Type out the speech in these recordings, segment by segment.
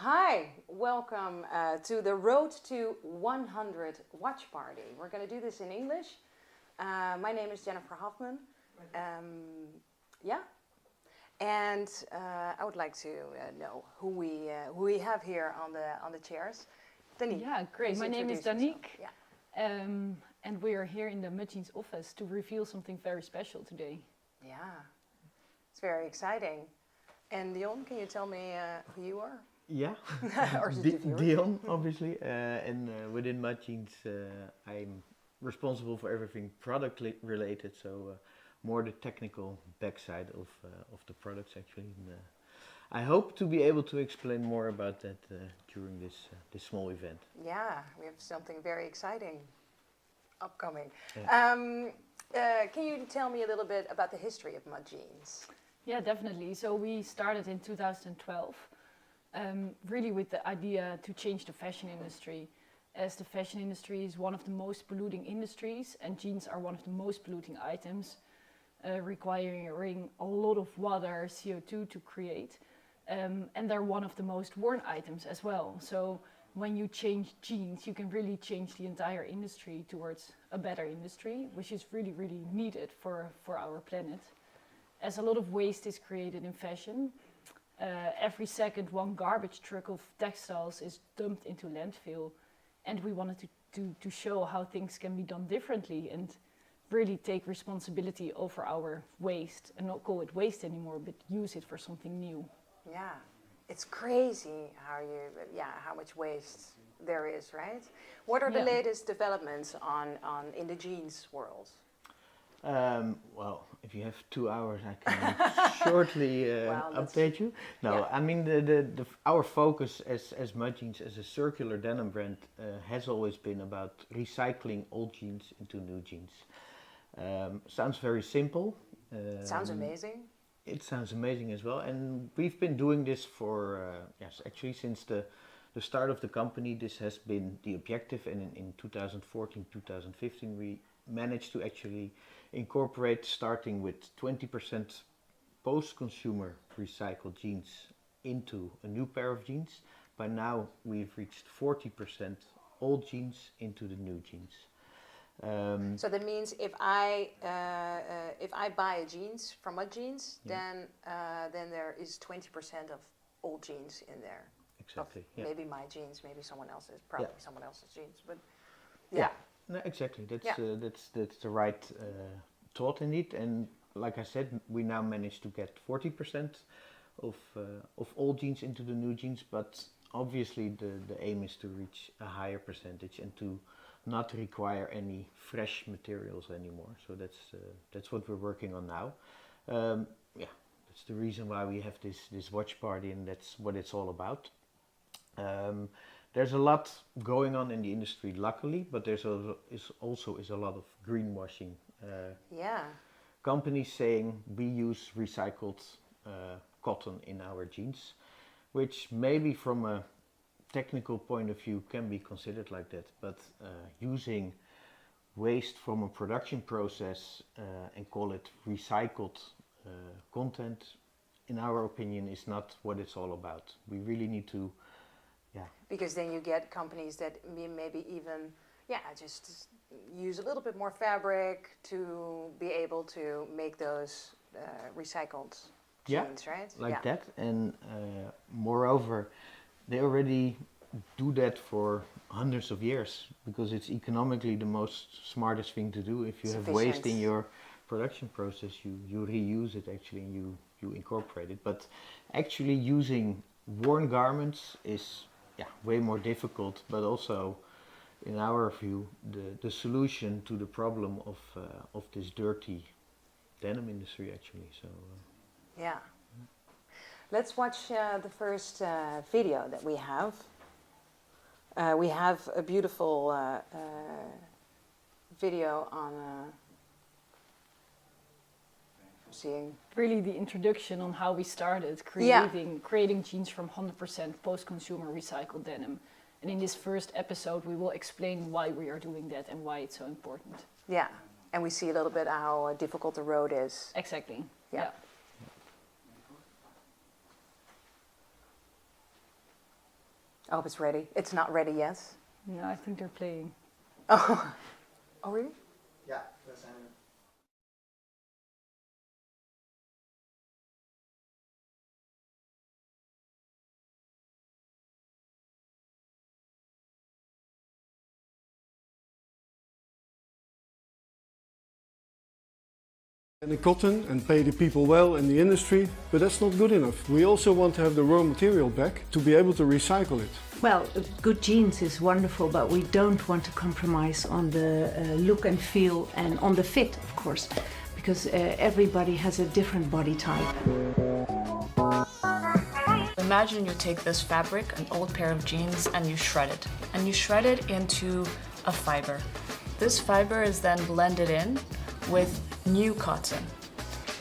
Hi, welcome to the Road to 100 watch party. We're going to do this in English. My name is Jennifer Hoffman. Yeah, and I would like to know who we have here on the chairs. Danique. Yeah, great. My name is Danique. Yeah. And we are here in the Mudjeans office to reveal something very special today. Yeah, it's very exciting. And Dion, can you tell me who you are? Yeah, Or is it the viewer? Dion, obviously, and within Mudjeans, I'm responsible for everything product related, so more the technical backside of the products actually. And, I hope to be able to explain more about that during this small event. Yeah, we have something very exciting upcoming. Yeah. Can you tell me a little bit about the history of Mudjeans? Yeah, definitely. So we started in 2012, really with the idea to change the fashion industry, as the fashion industry is one of the most polluting industries, and jeans are one of the most polluting items, requiring a lot of water, CO2 to create, and they're one of the most worn items as well. So when you change jeans, you can really change the entire industry towards a better industry, which is really, really needed for our planet. As a lot of waste is created in fashion, every second one garbage truck of textiles is dumped into landfill, and we wanted to show how things can be done differently and really take responsibility over our waste and not call it waste anymore, but use it for something new. Yeah, it's crazy how much waste there is, right? What are the latest developments in the jeans world? Well, if you have 2 hours, I can shortly update you. No, yeah. I mean our focus as Mudjeans, as a circular denim brand, has always been about recycling old jeans into new jeans. Sounds very simple. Sounds amazing. It sounds amazing as well, and we've been doing this for actually since the start of the company. This has been the objective, and in 2014, 2015, we managed to actually incorporate, starting with 20% post-consumer recycled jeans into a new pair of jeans. By now we've reached 40% old jeans into the new jeans. So that means if I buy a jeans from Mudjeans, then there is 20% of old jeans in there. Exactly. Yeah. Maybe my jeans, maybe someone else's, probably someone else's jeans, but yeah. No, exactly. That's the right thought indeed. And like I said, we now managed to get 40% of old jeans into the new jeans. But obviously, the aim is to reach a higher percentage and to not require any fresh materials anymore. So that's what we're working on now. That's the reason why we have this watch party, and that's what it's all about. There's a lot going on in the industry, luckily, but there's also a lot of greenwashing. Companies saying we use recycled cotton in our jeans, which maybe from a technical point of view can be considered like that, but using waste from a production process and call it recycled content, in our opinion, is not what it's all about. We really need to. Yeah. Because then you get companies that maybe even just use a little bit more fabric to be able to make those recycled jeans, right? Like that. And moreover, they already do that for hundreds of years because it's economically the most smartest thing to do. If you have waste in your production process, you reuse it actually, and you incorporate it. But actually using worn garments is way more difficult, but also, in our view, the solution to the problem of this dirty denim industry actually. So let's watch the first video that we have. We have a beautiful video on seeing really the introduction on how we started creating jeans from 100% post-consumer recycled denim. And in this first episode, we will explain why we are doing that and why it's so important. Yeah, and we see a little bit how difficult the road is. Exactly. I hope it's ready. It's not ready yet. No, I think they're playing. Oh, oh really? Yeah, that's happening. And the cotton and pay the people well in the industry, but that's not good enough. We also want to have the raw material back to be able to recycle it. Well, good jeans is wonderful, but we don't want to compromise on the look and feel and on the fit, of course, because everybody has a different body type. Imagine you take this fabric, an old pair of jeans, and you shred it. And you shred it into a fiber. This fiber is then blended in with new cotton.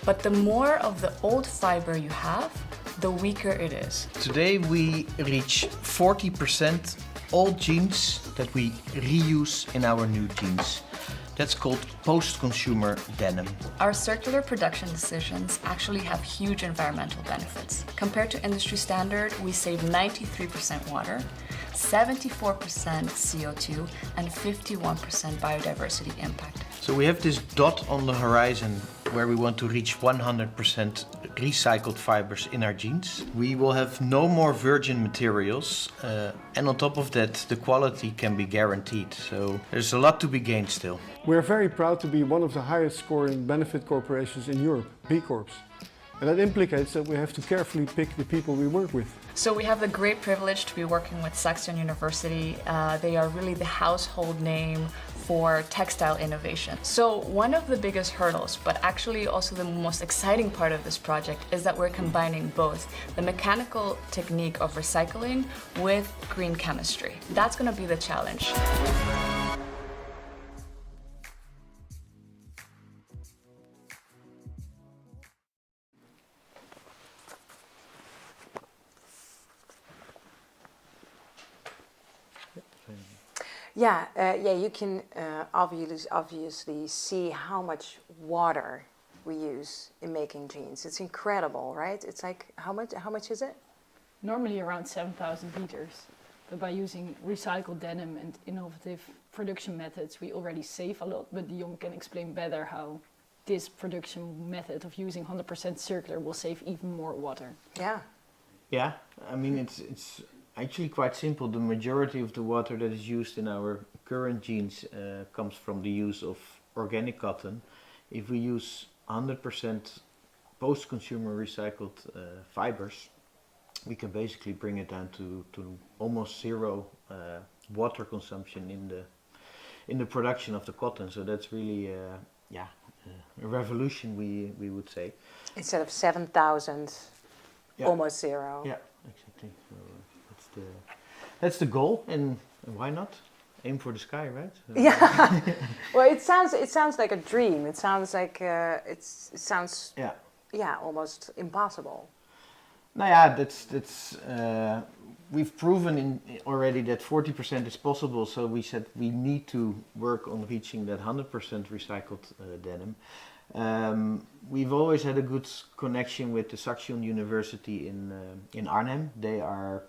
But the more of the old fiber you have, the weaker it is. Today we reach 40% old jeans that we reuse in our new jeans. That's called post-consumer denim. Our circular production decisions actually have huge environmental benefits. Compared to industry standard, we save 93% water, 74% CO2, and 51% biodiversity impact. So we have this dot on the horizon where we want to reach 100% recycled fibers in our jeans. We will have no more virgin materials, and on top of that, the quality can be guaranteed. So there's a lot to be gained still. We're very proud to be one of the highest scoring benefit corporations in Europe, B Corps. And that implicates that we have to carefully pick the people we work with. So we have the great privilege to be working with Saxion University. They are really the household name for textile innovation. So one of the biggest hurdles, but actually also the most exciting part of this project, is that we're combining both the mechanical technique of recycling with green chemistry. That's going to be the challenge. Yeah, you can obviously see how much water we use in making jeans. It's incredible, right? It's like, how much is it? Normally around 7,000 liters. But by using recycled denim and innovative production methods, we already save a lot. But Dion can explain better how this production method of using 100% circular will save even more water. Yeah. Yeah, I mean it's actually quite simple. The majority of the water that is used in our current jeans comes from the use of organic cotton. If we use 100% post-consumer recycled fibers, we can basically bring it down to almost zero water consumption in the production of the cotton. So that's really a revolution, we would say. Instead of 7,000, Yeah. almost zero. Yeah, exactly. So that's the goal, and why not? Aim for the sky, right? So Yeah. Well, it sounds like a dream. It sounds like it sounds almost impossible. Nou ja, that's we've proven already that 40% is possible. So we said we need to work on reaching that 100% recycled denim. We've always had a good connection with the Saxion University in Arnhem. They are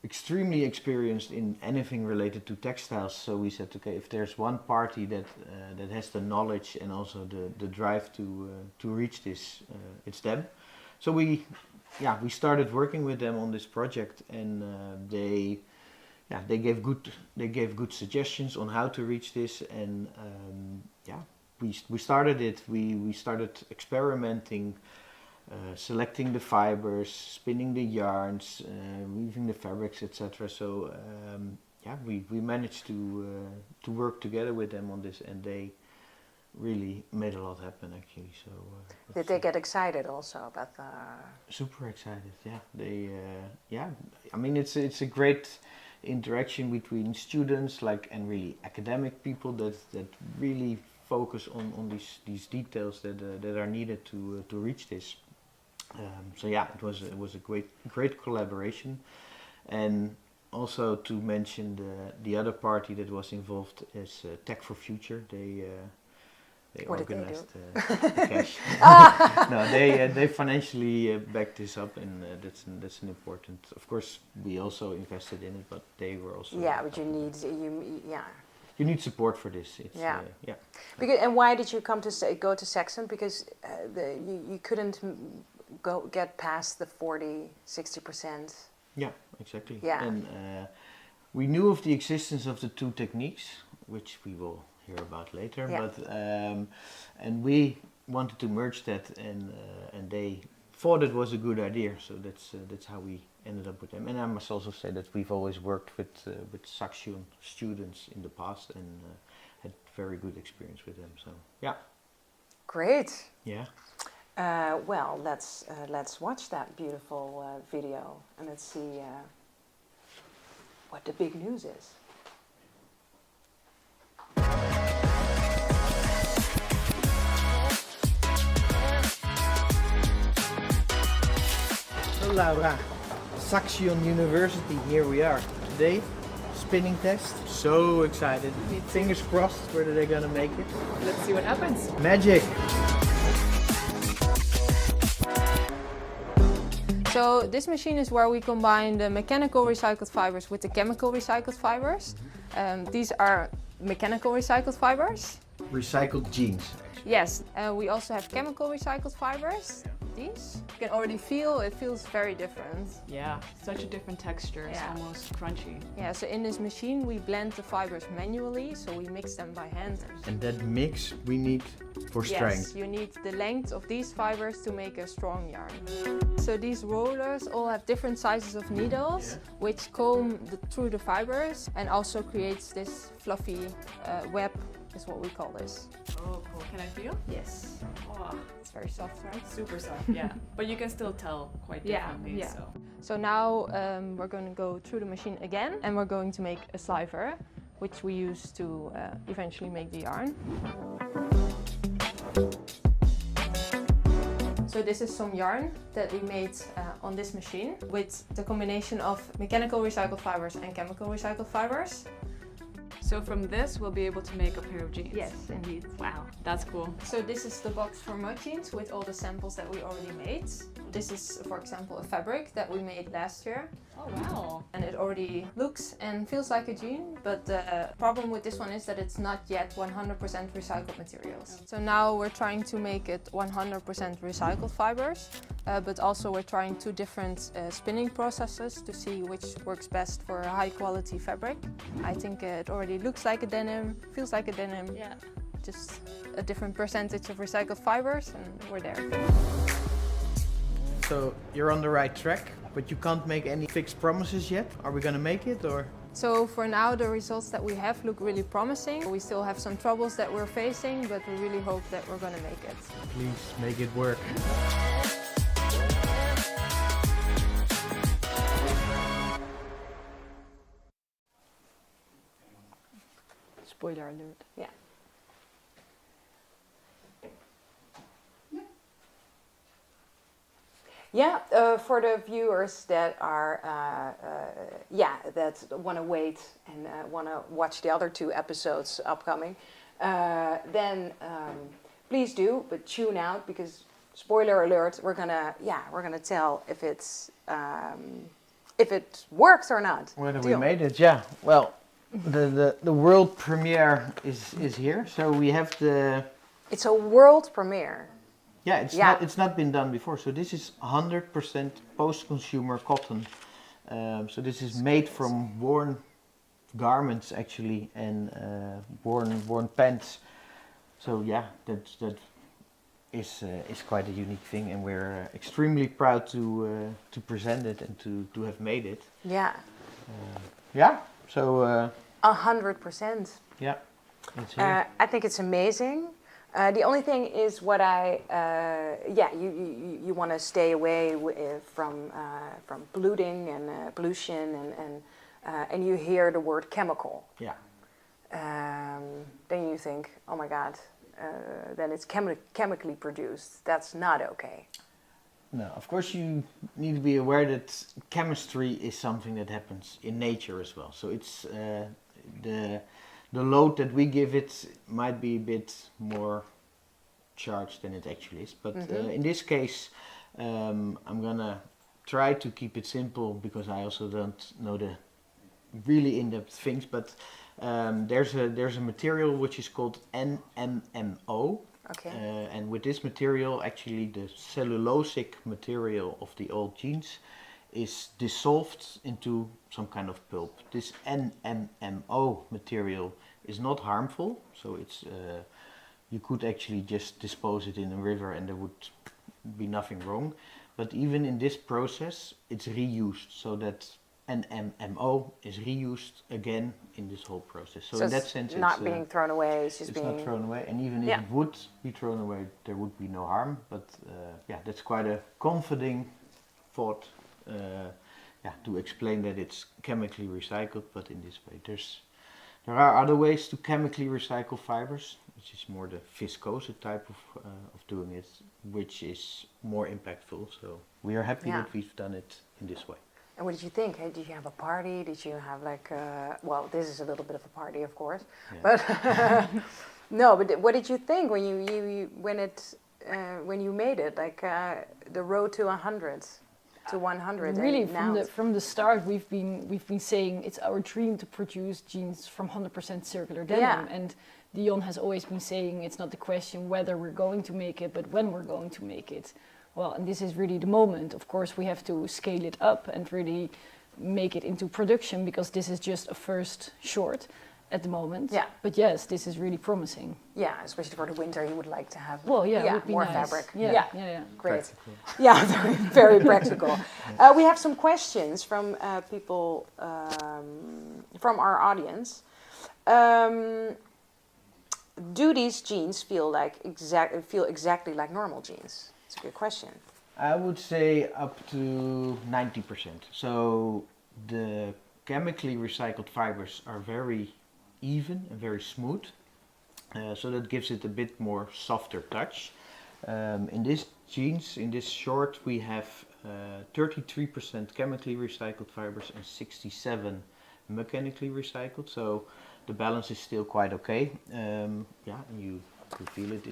extremely experienced in anything related to textiles. So we said, okay, if there's one party that has the knowledge and also the drive to reach this, it's them. So we started working with them on this project, and they gave good suggestions on how to reach this, and we started it. We started experimenting, selecting the fibers, spinning the yarns, weaving the fabrics, etc. So we managed to work together with them on this, and they really made a lot happen actually. So Did they get excited also about the? Super excited, yeah. They I mean it's a great interaction between students and really academic people that really focus on these details that are needed to reach this. So yeah, it was a great collaboration. And also to mention the other party that was involved is Tech for Future. They What did they organized do? the cash. No, they financially backed this up, and that's an important. Of course, we also invested in it, but they were also. Yeah, but you helping. need You need support for this. It's, Yeah. yeah. Because, and why did you come to go to Saxon? Because you couldn't get past the 40-60%. Yeah, exactly. Yeah. And we knew of the existence of the two techniques, which we will hear about later. Yeah. But and we wanted to merge that, and they thought it was a good idea. So that's how we ended up with them. And I must also say that we've always worked with Saxion students in the past and had very good experience with them. So yeah. Great. Yeah. Well, let's watch that beautiful video and let's see what the big news is. So Laura, Saxion University, here we are. Today, spinning test. So excited. Fingers crossed, where are they gonna make it? Let's see what happens. Magic! So this machine is where we combine the mechanical recycled fibers with the chemical recycled fibers. These are mechanical recycled fibers. Recycled jeans. Yes, we also have chemical recycled fibers. These you can already feel, it feels very different. Yeah, such a different texture. It's Yeah. almost crunchy. Yeah, so in this machine we blend the fibers manually, so we mix them by hand. And that mix we need for strength. Yes, you need the length of these fibers to make a strong yarn. So these rollers all have different sizes of needles, which comb through the fibers and also creates this fluffy web, is what we call this. Oh, cool. Can I feel? Yes, Oh, it's very soft, right? super soft, yeah. But you can still tell quite Yeah, differently, yeah. so. So now we're going to go through the machine again and we're going to make a sliver, which we use to eventually make the yarn. So this is some yarn that we made on this machine with the combination of mechanical recycled fibers and chemical recycled fibers. So from this, we'll be able to make a pair of jeans. Yes, indeed. Wow, that's cool. So this is the box for mud jeans with all the samples that we already made. This is, for example, a fabric that we made last year. Oh, wow. And it already looks and feels like a jean, but the problem with this one is that it's not yet 100% recycled materials. So now we're trying to make it 100% recycled fibers, but also we're trying two different spinning processes to see which works best for a high quality fabric. I think it already looks like a denim, feels like a denim, Yeah. just a different percentage of recycled fibers and we're there. So you're on the right track, but you can't make any fixed promises yet. Are we gonna make it or? So for now the results that we have look really promising. We still have some troubles that we're facing, but we really hope that we're gonna make it. Please make it work. Spoiler alert. Yeah. Yeah, for the viewers that are, that want to wait and want to watch the other two episodes upcoming, then please do, but tune out because spoiler alert, we're gonna tell if it works or not. Whether we Deal. made it, yeah. Well, the world premiere is here, so we have the. It's a world premiere. Yeah, Yeah. it's not been done before. So this is 100% post-consumer cotton. So this is made from worn garments actually and worn pants. So yeah, that is quite a unique thing, and we're extremely proud to present it and to have made it. Yeah, Yeah. So 100%. yeah, it's here. I think it's amazing. The only thing is what you want to stay away from polluting and pollution and you hear the word chemical. Yeah. Then you think, oh my God, then it's chemically produced. That's not okay. No, of course you need to be aware that chemistry is something that happens in nature as well. So it's the load that we give it might be a bit more charge than it actually is. But in this case, I'm gonna try to keep it simple because I also don't know the really in-depth things. But there's a material which is called NMMO. Okay. And with this material, actually the cellulosic material of the old jeans is dissolved into some kind of pulp. This NMMO material is not harmful, so it's you could actually just dispose it in a river and there would be nothing wrong. But even in this process, it's reused, so that NMMO is reused again in this whole process. So in that sense, it's not being thrown away. It's just it's being not thrown away, and even if it would be thrown away, there would be no harm. But yeah, that's quite a comforting thought. To explain that it's chemically recycled, but in this way, there are other ways to chemically recycle fibers, which is more the viscose type of doing it, which is more impactful. So we are happy that we've done it in this way. And what did you think? Hey, did you have a party? Did you have like, well, this is a little bit of a party, of course, but no. But what did you think when you made it? Like the road to 100, to 100. Really, from the start, we've been saying it's our dream to produce jeans from 100% circular denim, and Dion has always been saying it's not the question whether we're going to make it, but when we're going to make it. Well, and this is really the moment. Of course, we have to scale it up and really make it into production because this is just a first short at the moment. Yeah. But yes, this is really promising. Yeah, especially for the winter, you would like to have it would be more nice. fabric. Yeah. Great. Practical. Yeah, very practical. We have some questions from people from our audience. Do these jeans feel exactly like normal jeans? It's a good question. I would say up to 90%. So the chemically recycled fibers are very even and very smooth. So that gives it a bit more softer touch. In this jeans, in this short, we have 33% chemically recycled fibers and 67 mechanically recycled. So the balance is still quite okay. And you feel it.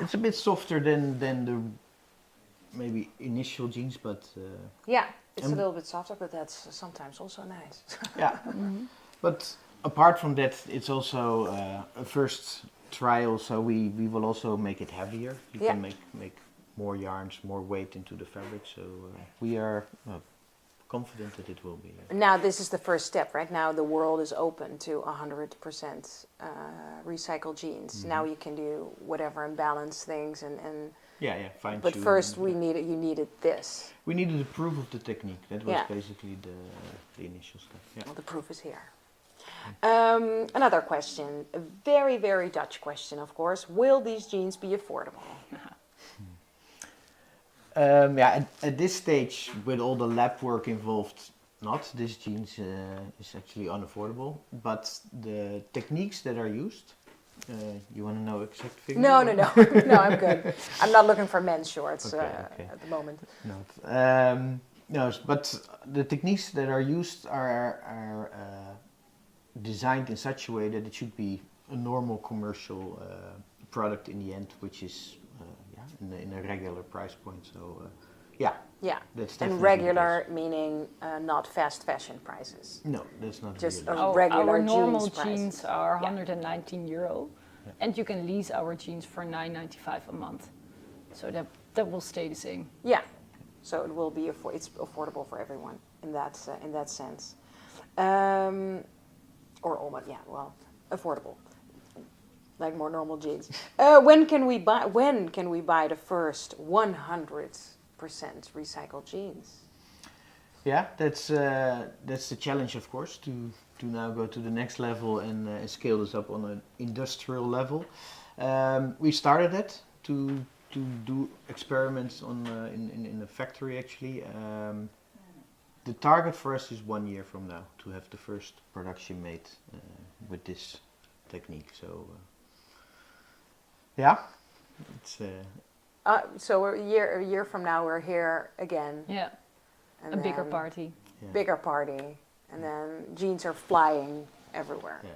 It's a bit softer than the maybe initial jeans, but it's a little bit softer, but that's sometimes also nice. But apart from that, it's also a first trial, so we will also make it heavier. You can make more yarns, more weight into the fabric. So we are confident that it will be. Now this is the first step, right? Now the world is open to 100% recycled jeans. Now you can do whatever and balance things and fine tune. But first you needed this. We needed the proof of the technique. That was basically the initial step. Yeah. Well, the proof is here. Another question, a very, very Dutch question, of course. Will these jeans be affordable? At this stage, with all the lab work involved, this jeans is actually unaffordable. But the techniques that are used, you want to know exact figures? No, I'm good. I'm not looking for men's shorts at the moment. No, but the techniques that are used are designed in such a way that it should be a normal commercial product in the end, which is in a regular price point. So that's definitely and regular meaning not fast fashion prices. No, that's not just regular. regular our normal jeans jeans are 119 euro, and you can lease our jeans for 9.95 a month. So that will stay the same. Yeah. So it will be it's affordable for everyone in that sense, or almost affordable, like more normal jeans. When can we buy the first 100% recycled jeans? Yeah, that's the challenge, of course, to now go to the next level and scale this up on an industrial level. We started it to do experiments in a factory actually. The target for us is 1 year from now to have the first production made with this technique. So it's. So a year from now we're here again. Yeah, and a bigger party. Bigger party, and then jeans are flying everywhere. Yeah.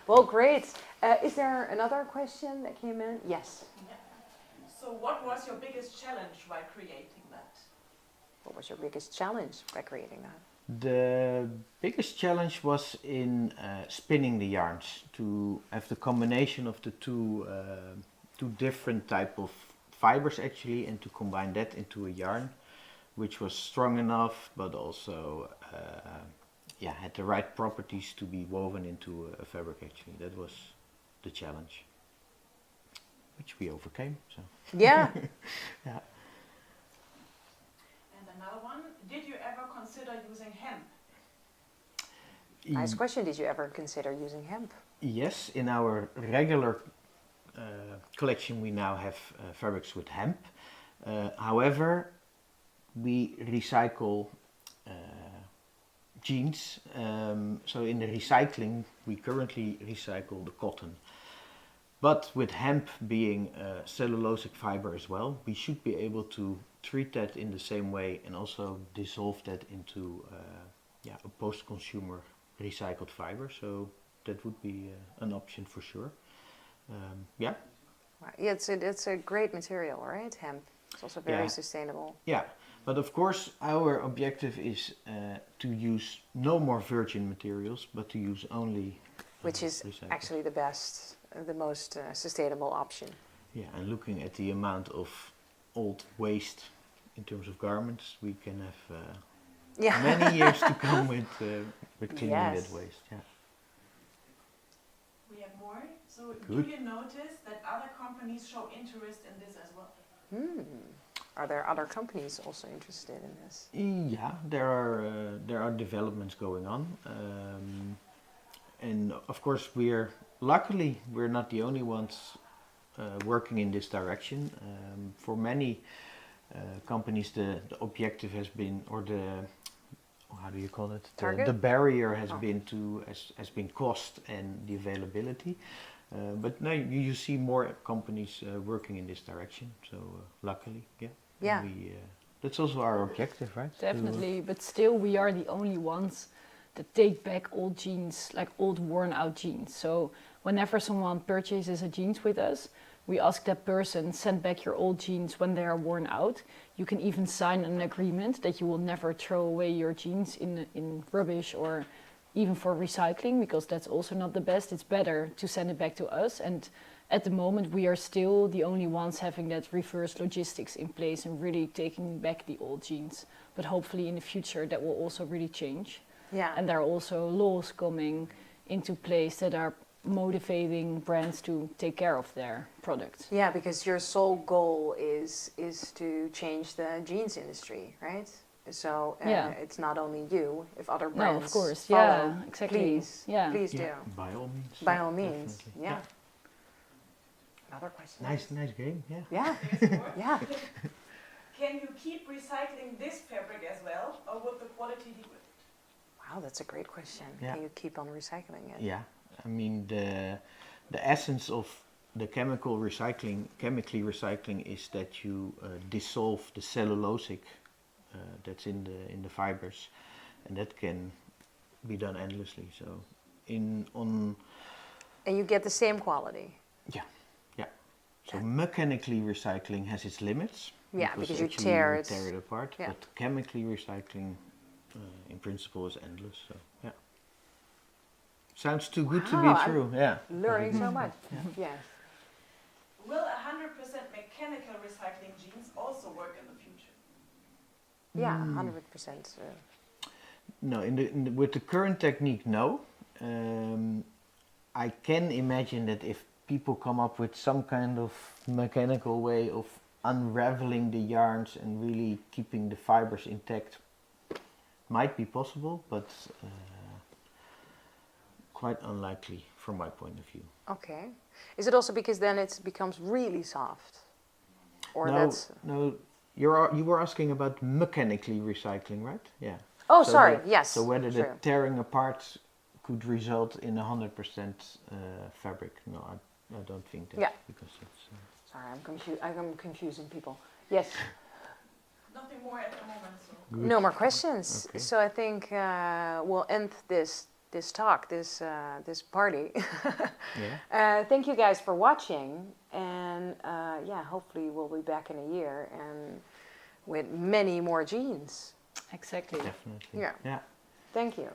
Well, great. Is there another question that came in? Yes. So what was your biggest challenge while creating that? What was your biggest challenge by creating that? The biggest challenge was in spinning the yarns, to have the combination of the two different type of fibers actually, and to combine that into a yarn which was strong enough but also had the right properties to be woven into a fabric actually. That was the challenge, which we overcame. So Yeah. yeah. And another one, did you ever consider using hemp? Nice question. Did you ever consider using hemp? Yes, in our regular collection we now have fabrics with hemp. However, we recycle jeans, so in the recycling we currently recycle the cotton. But with hemp being a cellulosic fiber as well, we should be able to treat that in the same way and also dissolve that into a post-consumer recycled fiber. So that would be an option for sure. Yeah. Yeah, it's a great material, right? Hemp. It's also very sustainable. Yeah, but of course our objective is to use no more virgin materials, but to use only which is recycled. Actually the best, the most sustainable option. Yeah, and looking at the amount of old waste in terms of garments, we can have many years to come with cleaning that waste. Yeah. We have more. So Good. do you notice that other companies show interest in this as well? Are there other companies also interested in this? Yeah, there are developments going on, and of course luckily we're not the only ones working in this direction. For many companies, the objective has been, or how do you call it? The barrier has been cost and the availability. But now you see more companies working in this direction. So luckily, yeah. That's also our objective, right? Definitely, but still we are the only ones that take back old jeans, like old worn out jeans. So whenever someone purchases a jeans with us, we ask that person, send back your old jeans when they are worn out. You can even sign an agreement that you will never throw away your jeans in rubbish or even for recycling, because that's also not the best. It's better to send it back to us. And at the moment we are still the only ones having that reverse logistics in place and really taking back the old jeans. But hopefully in the future that will also really change. Yeah. And there are also laws coming into place that are motivating brands to take care of their products. Yeah, because your sole goal is to change the jeans industry, right? So it's not only you. If other brands of course, follow, exactly. Please do. By all means. By all means, Definitely. yeah. Another question. Nice game, yeah. Yeah, yeah. Can you keep recycling this fabric as well, or would the quality degrade? Wow, that's a great question. Yeah. Can you keep on recycling it? Yeah, I mean the essence of the chemically recycling is that you dissolve the cellulosic that's in the fibers, and that can be done endlessly. So and you get the same quality. Yeah. So mechanically recycling has its limits. Yeah, because you actually tear it apart. Yeah. But chemically recycling, in principle, is endless. So yeah. Sounds too good to be true. Yeah. Learning so much. Yes. Will 100% mechanical recycling jeans also work in the future? Yeah, 100%. No, with the current technique, no. I can imagine that if people come up with some kind of mechanical way of unraveling the yarns and really keeping the fibers intact, might be possible, but quite unlikely from my point of view. Okay. Is it also because then it becomes really soft? Or no. You were asking about mechanically recycling, right? Yeah. Oh, so sorry. Yes. So whether the tearing apart could result in 100% fabric? No, I don't think that. Yeah. Because it's. Sorry, I'm confusing people. Yes. Nothing more at the moment. So. Good. No more questions. Okay. So I think we'll end this this talk, this party. Yeah. Thank you guys for watching, and yeah, hopefully we'll be back in a year and with many more jeans. Exactly. Definitely. Yeah. Yeah. Thank you.